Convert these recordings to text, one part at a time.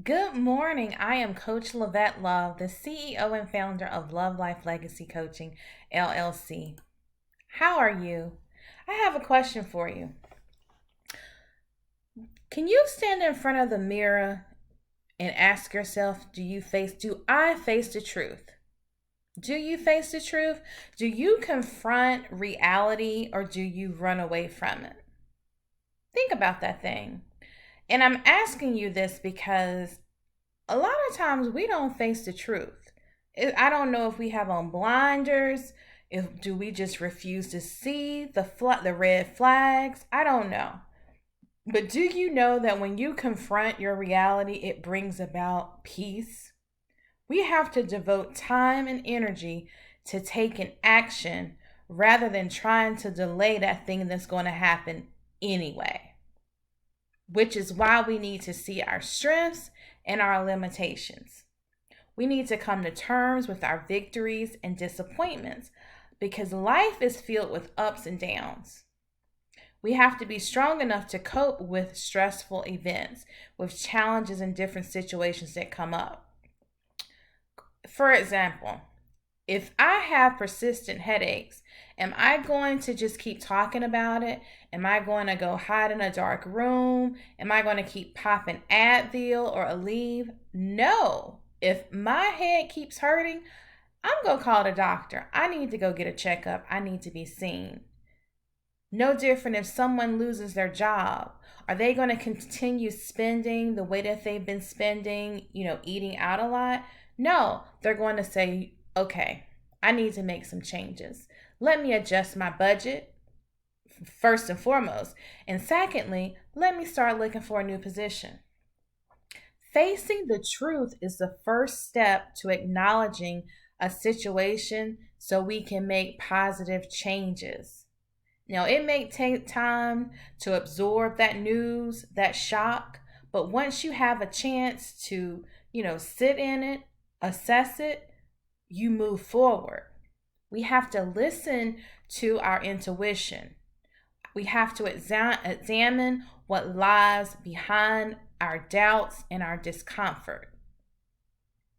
Good morning. I am Coach Lavette Love, the CEO and founder of Love Life Legacy Coaching, LLC. How are you? I have a question for you. Can you stand in front of the mirror and ask yourself, do I face the truth? Do you face the truth? Do you confront reality or do you run away from it? Think about that thing. And I'm asking you this because a lot of times we don't face the truth. I don't know if we have on blinders, if do we just refuse to see the red flags? I don't know. But do you know that when you confront your reality, it brings about peace? We have to devote time and energy to taking action rather than trying to delay that thing that's going to happen anyway, which is why we need to see our strengths and our limitations. We need to come to terms with our victories and disappointments because life is filled with ups and downs. We have to be strong enough to cope with stressful events, with challenges and different situations that come up. For example, if I have persistent headaches, am I going to just keep talking about it? Am I going to go hide in a dark room? Am I going to keep popping Advil or Aleve? No. If my head keeps hurting, I'm going to call the doctor. I need to go get a checkup. I need to be seen. No different if someone loses their job. Are they going to continue spending the way that they've been spending, eating out a lot? No, they're going to say, okay, I need to make some changes. Let me adjust my budget, first and foremost. And secondly, let me start looking for a new position. Facing the truth is the first step to acknowledging a situation so we can make positive changes. Now, it may take time to absorb that news, that shock, but once you have a chance to, sit in it, assess it, you move forward. We have to listen to our intuition. We have to examine what lies behind our doubts and our discomfort.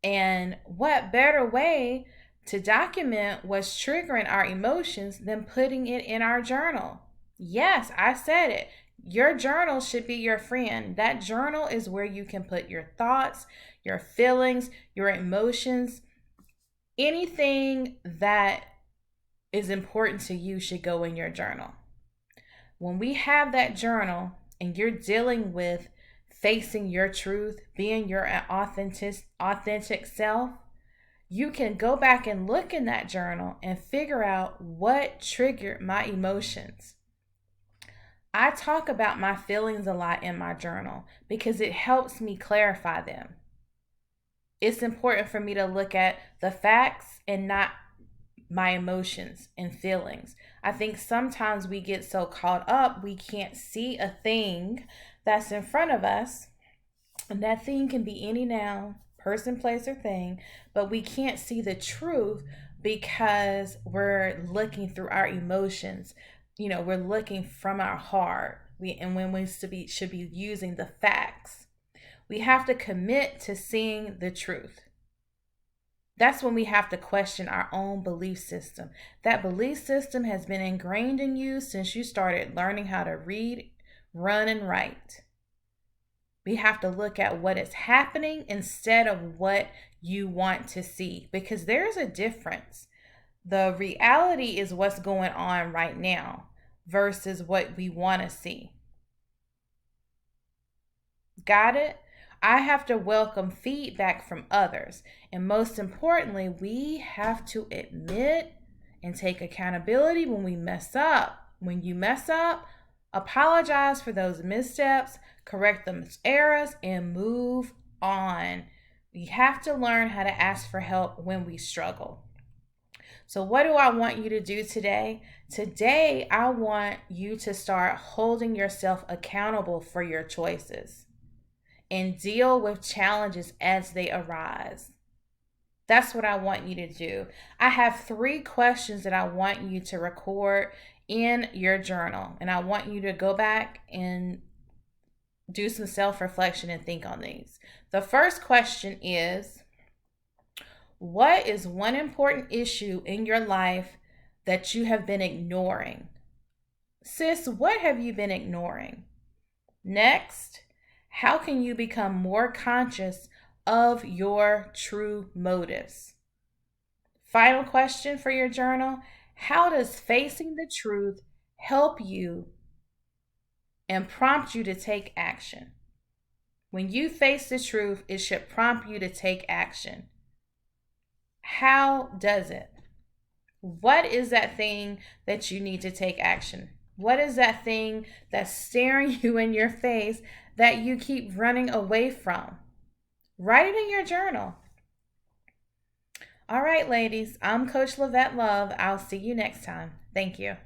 And what better way to document what's triggering our emotions than putting it in our journal? Yes, I said it. Your journal should be your friend. That journal is where you can put your thoughts, your feelings, your emotions. Anything that is important to you should go in your journal. When we have that journal and you're dealing with facing your truth, being your authentic self, you can go back and look in that journal and figure out what triggered my emotions. I talk about my feelings a lot in my journal because it helps me clarify them. It's important for me to look at the facts and not my emotions and feelings. I think sometimes we get so caught up, we can't see a thing that's in front of us. And that thing can be any noun, person, place, or thing, but we can't see the truth because we're looking through our emotions. We're looking from our heart. And when we should be using the facts. We have to commit to seeing the truth. That's when we have to question our own belief system. That belief system has been ingrained in you since you started learning how to read, run, and write. We have to look at what is happening instead of what you want to see because there's a difference. The reality is what's going on right now versus what we want to see. Got it? I have to welcome feedback from others. And most importantly, we have to admit and take accountability when we mess up. When you mess up, apologize for those missteps, correct those errors, and move on. We have to learn how to ask for help when we struggle. So, what do I want you to do today? Today, I want you to start holding yourself accountable for your choices and deal with challenges as they arise. That's what I want you to do. I have 3 questions that I want you to record in your journal, and I want you to go back and do some self-reflection and think on these. The first question is, what is one important issue in your life that you have been ignoring? Sis, what have you been ignoring? Next, how can you become more conscious of your true motives? Final question for your journal, how does facing the truth help you and prompt you to take action? When you face the truth, it should prompt you to take action. How does it? What is that thing that you need to take action? What is that thing that's staring you in your face that you keep running away from? Write it in your journal. All right, ladies, I'm Coach Lavette Love. I'll see you next time. Thank you.